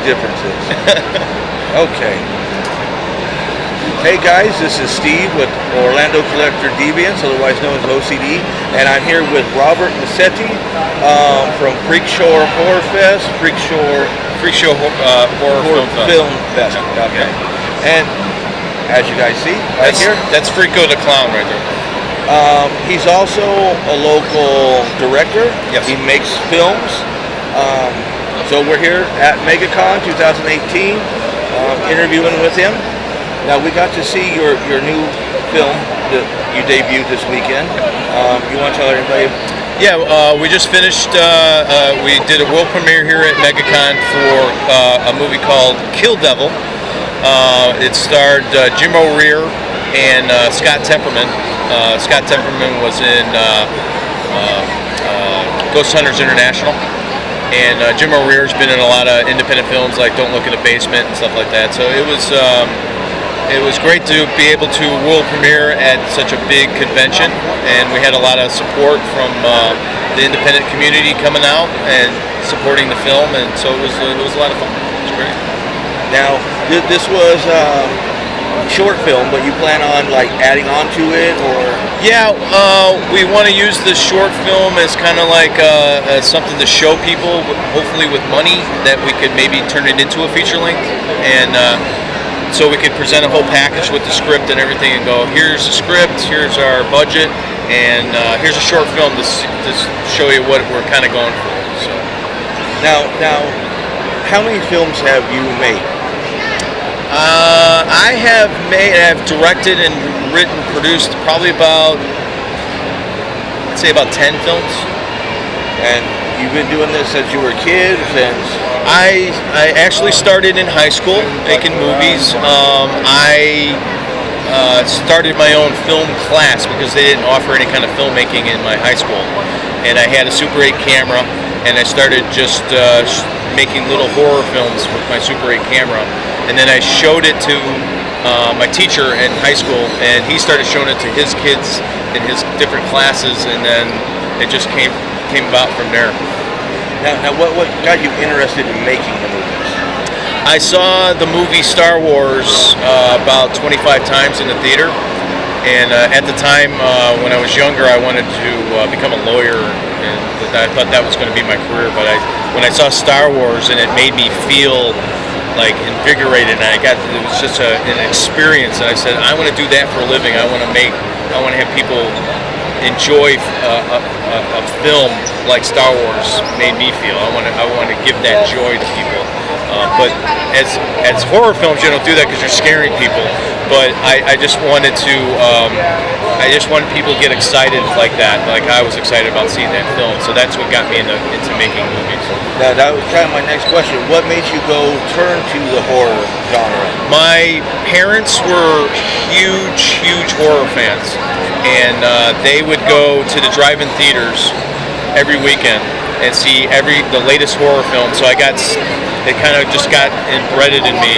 differences. Okay. Hey guys, this is Steve with Orlando Collector Deviants, otherwise known as OCD, and I'm here with Robert Massetti from Freakshow Horror Film Festival. Okay. And as you guys see, that's Freako the Clown right there. He's also a local director. Yes. He makes films. So we're here at Megacon 2018, interviewing with him. Now we got to see your new film that you debuted this weekend. You want to tell everybody? Yeah, we just finished. We did a world premiere here at Megacon for a movie called Kill Devil. It starred Jim O'Rear and Scott Temperman. Scott Temperman was in Ghost Hunters International, and Jim O'Rear's been in a lot of independent films like Don't Look in the Basement and stuff like that. So it was great to be able to world premiere at such a big convention, and we had a lot of support from the independent community coming out and supporting the film, and so it was a lot of fun. It was great. Now this was short film, but you plan on like adding on to it, or? Yeah, we want to use the short film as kind of like something to show people, hopefully with money, that we could maybe turn it into a feature length, and so we could present a whole package with the script and everything and go, here's the script, here's our budget, and here's a short film to show you what we're kind of going for. So. Now, how many films have you made? I've directed and written, produced probably about 10 films. And you've been doing this since you were a kid? I actually started in high school making movies. I started my own film class because they didn't offer any kind of filmmaking in my high school. And I had a Super 8 camera, and I started just making little horror films with my Super 8 camera. And then I showed it to my teacher in high school, and he started showing it to his kids in his different classes, and then it just came about from there. Now, what got you interested in making the movies? I saw the movie Star Wars about 25 times in the theater, and at the time when I was younger, I wanted to become a lawyer, and I thought that was going to be my career. But when I saw Star Wars, and it made me feel like invigorated, and it was just an experience, and I said, I want to do that for a living. I want to have people enjoy a film like Star Wars made me feel. I want to give that joy to people. But as horror films, you don't do that because you're scaring people. But I just wanted to. I just wanted people to get excited like that, like I was excited about seeing that film. So that's what got me into making movies. Now that was kind of my next question. What made you turn to the horror genre? My parents were huge horror fans, and they would go to the drive-in theaters every weekend and see the latest horror film. So it kind of just got embedded in me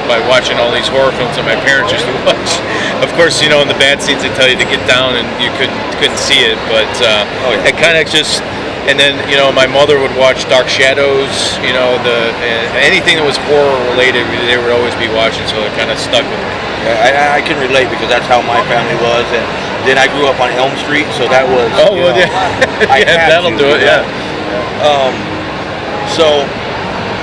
by watching all these horror films that my parents used to watch. Of course, in the bad scenes they tell you to get down and you couldn't see it, but it kind of just. And then, my mother would watch Dark Shadows, anything that was horror related, they would always be watching, so it kind of stuck with me. I can relate because that's how my family was, and then I grew up on Elm Street, so that was. Oh, well, yeah. Yeah, that'll do it, yeah. So,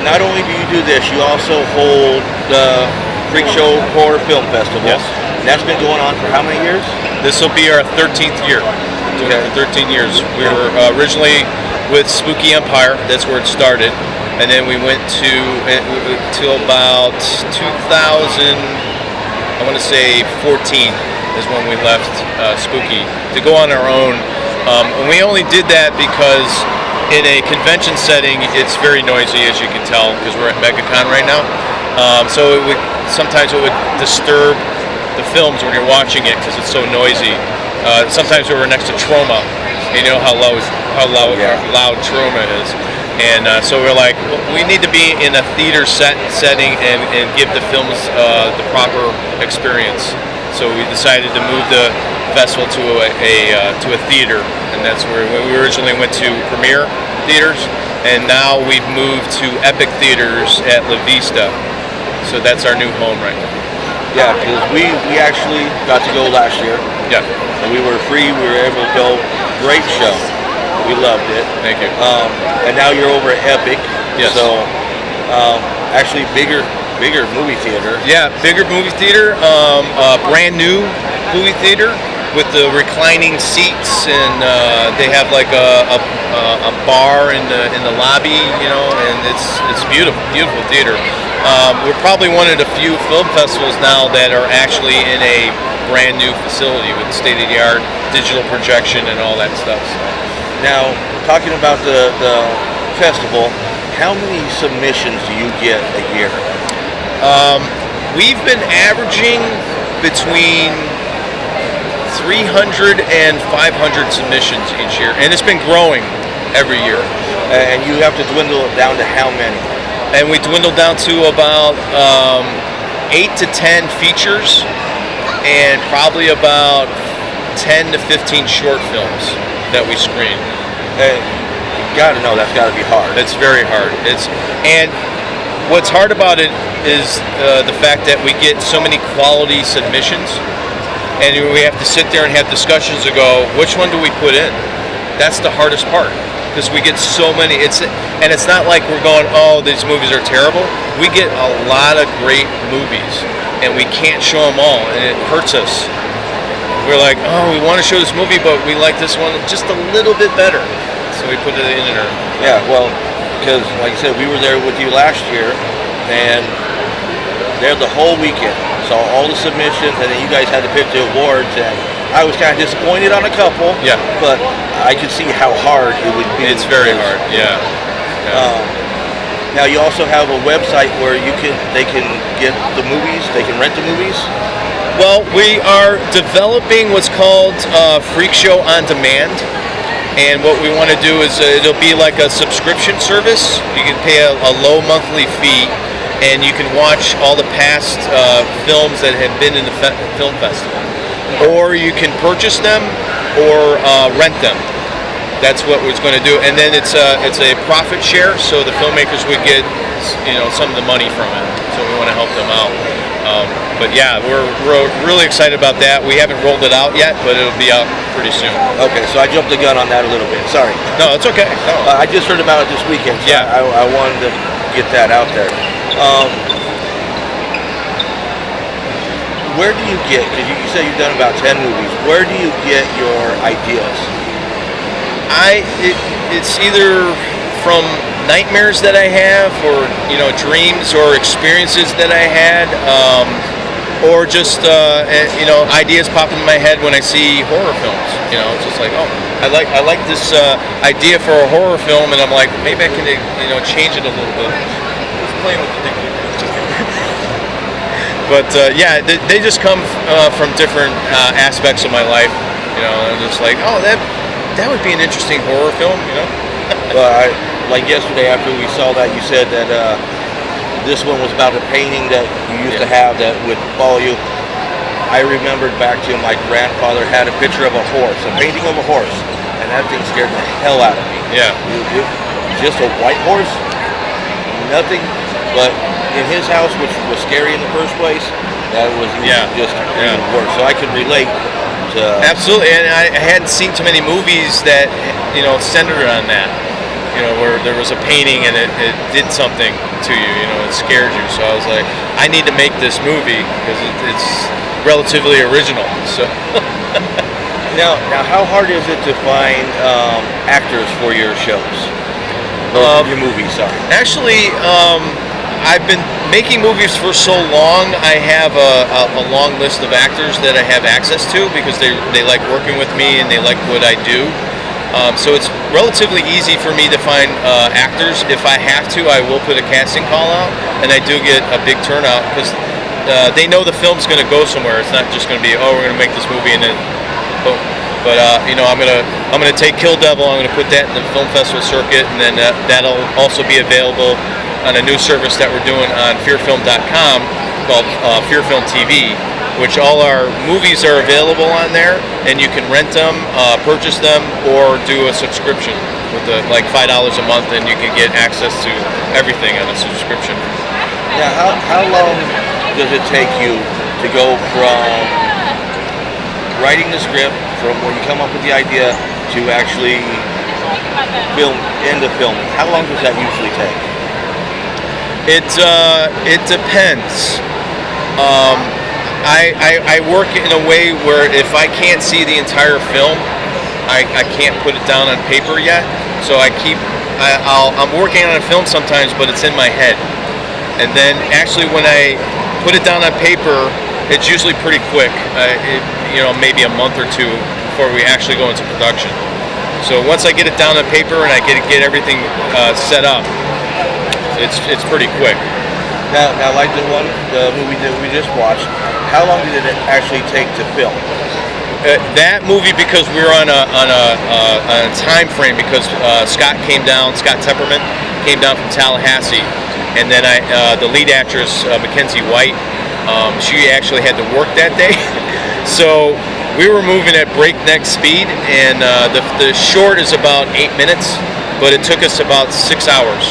not only do you do this, you also hold the Freakshow Horror Film Festival. Yes. And that's been going on for how many years? This will be our 13th year. Doing it for 13 years. We were originally with Spooky Empire. That's where it started, and then we went to about 2000. I want to say 14 is when we left Spooky to go on our own. And we only did that because in a convention setting, it's very noisy, as you can tell, because we're at Megacon right now. So sometimes it would disturb the films when you're watching it because it's so noisy. Sometimes we were next to Troma. You know how loud Troma is. And so we're like, well, we need to be in a theater setting and give the films the proper experience. So we decided to move the festival to a theater, and that's where we originally went to Premiere Theaters, and now we've moved to Epic Theaters at La Vista. So that's our new home right now. Yeah, because we actually got to go last year. Yeah. And we were free. We were able to go. Great show. We loved it. Thank you. And now you're over at Epic. Yes. So actually bigger movie theater. Yeah, bigger movie theater. Brand new movie theater with the reclining seats, and they have like a bar in the lobby, and it's beautiful theater. We're probably one of the few film festivals now that are actually in a brand new facility with state-of-the-art digital projection and all that stuff. So. Now, talking about the festival, how many submissions do you get a year? We've been averaging between 300 and 500 submissions each year, and it's been growing every year. And you have to dwindle it down to how many? And we dwindled down to about 8 to 10 features and probably about 10 to 15 short films that we screen. And you gotta know that's gotta be hard. It's very hard. And what's hard about it is the fact that we get so many quality submissions, and we have to sit there and have discussions to go, which one do we put in? That's the hardest part. Because we get so many, it's not like we're going, oh, these movies are terrible. We get a lot of great movies, and we can't show them all, and it hurts us. We're like, oh, we want to show this movie, but we like this one just a little bit better, so we put it in there. Yeah, well, because like I said, we were there with you last year, and there the whole weekend. Saw all the submissions, and then you guys had to pick the awards, and I was kind of disappointed on a couple. Yeah. But I could see how hard it would be. It's very hard. Yeah. Now you also have a website where they can get the movies. They can rent the movies. Well, we are developing what's called Freakshow on Demand, and what we want to do is it'll be like a subscription service. You can pay a low monthly fee, and you can watch all the past films that have been in the film festival. Or you can purchase them or rent them. That's what we're going to do. And then it's a profit share, so the filmmakers would get some of the money from it. So we want to help them out. But yeah, we're really excited about that. We haven't rolled it out yet, but it'll be out pretty soon. Okay, so I jumped the gun on that a little bit. Sorry. No, it's okay. No. I just heard about it this weekend. So yeah. I wanted to get that out there. Where do you get, because you said you've done about 10 movies, where do you get your ideas? It's either from nightmares that I have, or dreams or experiences that I had, or just ideas pop into my head when I see horror films. It's just like, oh, I like this idea for a horror film, and I'm like, maybe I can change it a little bit. Just playing with the thing. But yeah, they just come from different aspects of my life. I'm just like, oh, that would be an interesting horror film. Well, like yesterday after we saw that, you said that this one was about a painting that you used to have that would follow you. I remembered back to my grandfather had a picture of a horse, a painting of a horse, and that thing scared the hell out of me. Yeah. Just a white horse, nothing, but in his house, which was scary in the first place, that was just even worse. So I could relate to... Absolutely, and I hadn't seen too many movies that, centered on that. Where there was a painting and it did something to you, it scared you. So I was like, I need to make this movie because it's relatively original. So now, how hard is it to find actors for your shows? Your movies, sorry. Actually, I've been making movies for so long. I have a long list of actors that I have access to because they like working with me and they like what I do. So it's relatively easy for me to find actors. If I have to, I will put a casting call out, and I do get a big turnout because they know the film's going to go somewhere. It's not just going to be, oh, we're going to make this movie and then boom. But I'm gonna take Kill Devil. I'm gonna put that in the film festival circuit, and then that'll also be available on a new service that we're doing on fearfilm.com called Fearfilm TV, which all our movies are available on there, and you can rent them, purchase them, or do a subscription. with the like $5 a month, and you can get access to everything on a subscription. Now, how long does it take you to go from writing the script, from when you come up with the idea, to actually into filming? How long does that usually take? It depends. I work in a way where if I can't see the entire film, I can't put it down on paper yet. So I'm working on a film sometimes, but it's in my head. And then actually when I put it down on paper, it's usually pretty quick. Maybe a month or two before we actually go into production. So once I get it down on paper and I get everything set up, it's pretty quick. Now, like the movie that we just watched, how long did it actually take to film? That movie, because we were on a time frame, because Scott Tepperman came down from Tallahassee, and then the lead actress Mackenzie White, she actually had to work that day, so we were moving at breakneck speed, and the short is about 8 minutes, but it took us about 6 hours.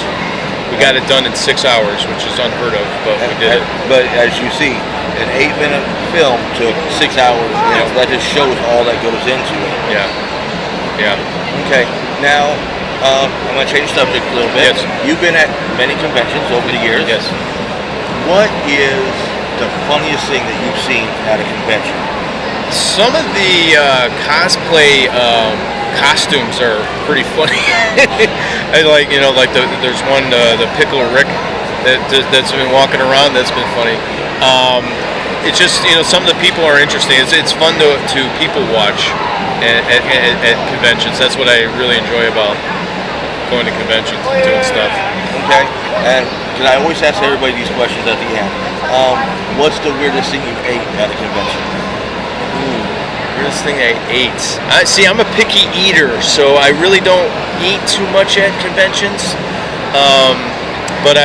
We got it done in 6 hours, which is unheard of, but we did it. But as you see, an 8-minute film took 6 hours. That just shows all that goes into it. Yeah. Okay. Now, I'm going to change the subject a little bit. Yes. You've been at many conventions over the years. Yes. What is the funniest thing that you've seen at a convention? Some of the cosplay costumes are pretty funny. I there's one, the Pickle Rick that's been walking around. That's been funny. It's just, some of the people are interesting. It's fun to people watch at conventions. That's what I really enjoy about going to conventions and doing stuff. Okay. And because I always ask everybody these questions at the end. What's the weirdest thing you've ate at a convention? Weirdest thing I ate. See, I'm a picky eater, so I really don't eat too much at conventions. But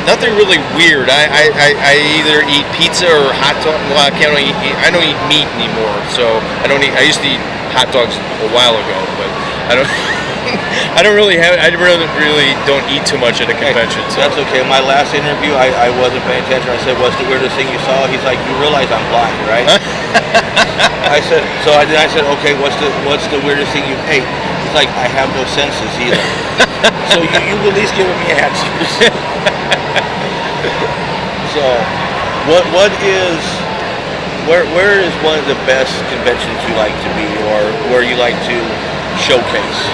nothing really weird. I either eat pizza or hot dog. Well, I don't eat meat anymore, so I don't eat. I used to eat hot dogs a while ago, but I don't. I really don't eat too much at a convention. So. That's okay. My last interview, I wasn't paying attention. I said, "What's the weirdest thing you saw?" He's like, "You realize I'm blind, right?" I said, "Okay, what's the weirdest thing you ate?" He's like, "I have no senses either." So you've at least given me answers. So, where is one of the best conventions you like to be, or where you like to showcase?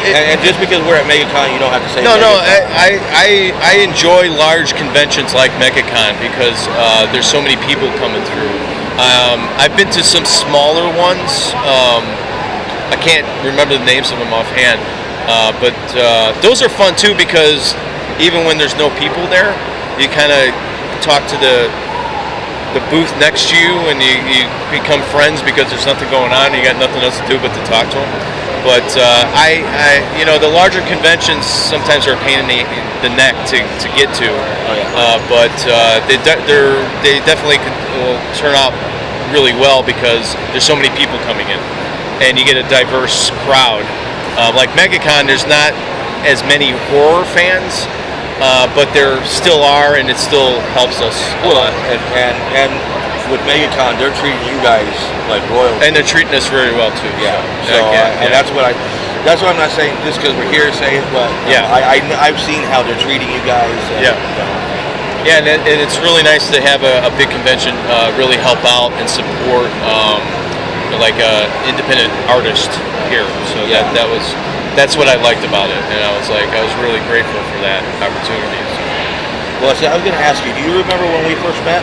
And just because we're at Megacon, you don't have to say. No. I enjoy large conventions like Megacon because there's so many people coming through. I've been to some smaller ones. I can't remember the names of them offhand, but those are fun too because even when there's no people there, you kind of talk to the booth next to you and you become friends because there's nothing going on and you got nothing else to do but to talk to them. But the larger conventions sometimes are a pain in the neck to get to. Oh, yeah. But they definitely will turn out really well because there's so many people coming in and you get a diverse crowd. Like Megacon, there's not as many horror fans. But there still are, and it still helps us a lot. And with Megacon, they're treating you guys like royalty, and they're treating us very well too. Yeah. And that's what I'm not saying just because we're here to say it, but I've seen how they're treating you guys. And it's really nice to have a big convention really help out and support like an independent artist here. So that's what I liked about it, and I was really grateful for that opportunity. So. Well, see, I was going to ask you, do you remember when we first met?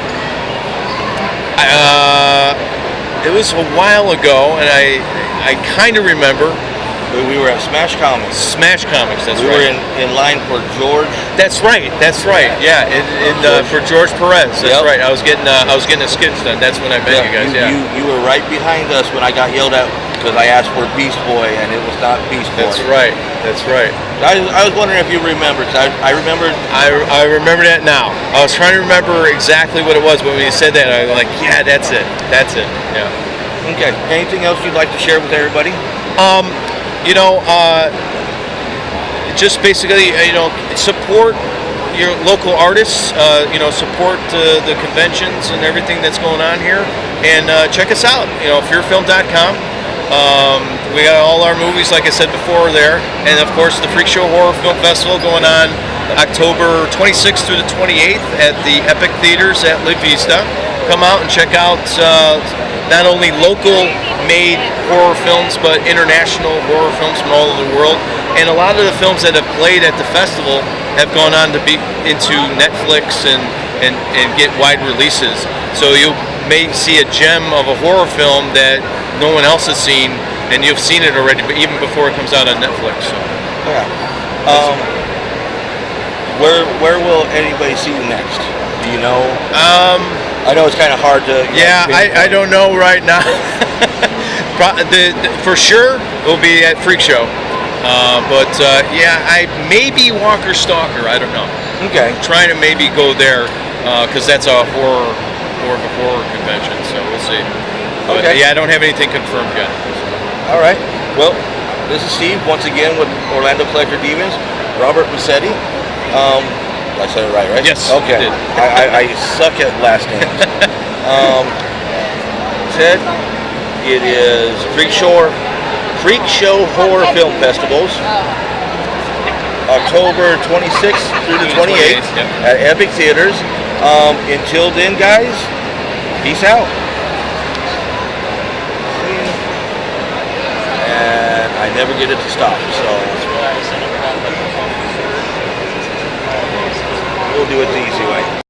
It was a while ago, and I kind of remember. We were at Smash Comics. Smash Comics, that's right. We were in line for George. That's right. Yeah, for George Perez. That's right. I was getting a skits done. That's when I met you guys. You were right behind us when I got yelled at because I asked for Beast Boy and it was not Beast Boy. That's right. I was wondering if you remembered. I remembered. I remember that now. I was trying to remember exactly what it was, but when you said that, I was like, yeah, that's it. Yeah. Okay. Anything else you'd like to share with everybody? You know, just basically, support your local artists. Support the conventions and everything that's going on here, and check us out. Fearfilm.com. We got all our movies, like I said before, there, and of course the Freakshow Horror Film Festival going on October 26th through the 28th at the Epic Theaters at La Vista. Come out and check out not only local-made horror films, but international horror films from all over the world. And a lot of the films that have played at the festival have gone on to be into Netflix and get wide releases. So you may see a gem of a horror film that no one else has seen, and you've seen it already, but even before it comes out on Netflix. So. Yeah. Where will anybody see you next? Do you know? I know it's kind of hard to. Yeah, I don't know right now. For sure, we'll be at Freakshow. But I maybe Walker Stalker. I don't know. Okay. Trying to maybe go there because that's more of a horror convention. So we'll see. But, okay. Yeah, I don't have anything confirmed yet. All right. Well, this is Steve once again with Orlando Collector Deviants. Robert Massetti. I said it right? Yes. Okay. You did. I suck at last names. Ted, it is Freakshow Horror Film Festivals, October 26th through the 28th at Epic Theaters. Until then, guys, peace out. And I never get it to stop, so we'll do it the easy way.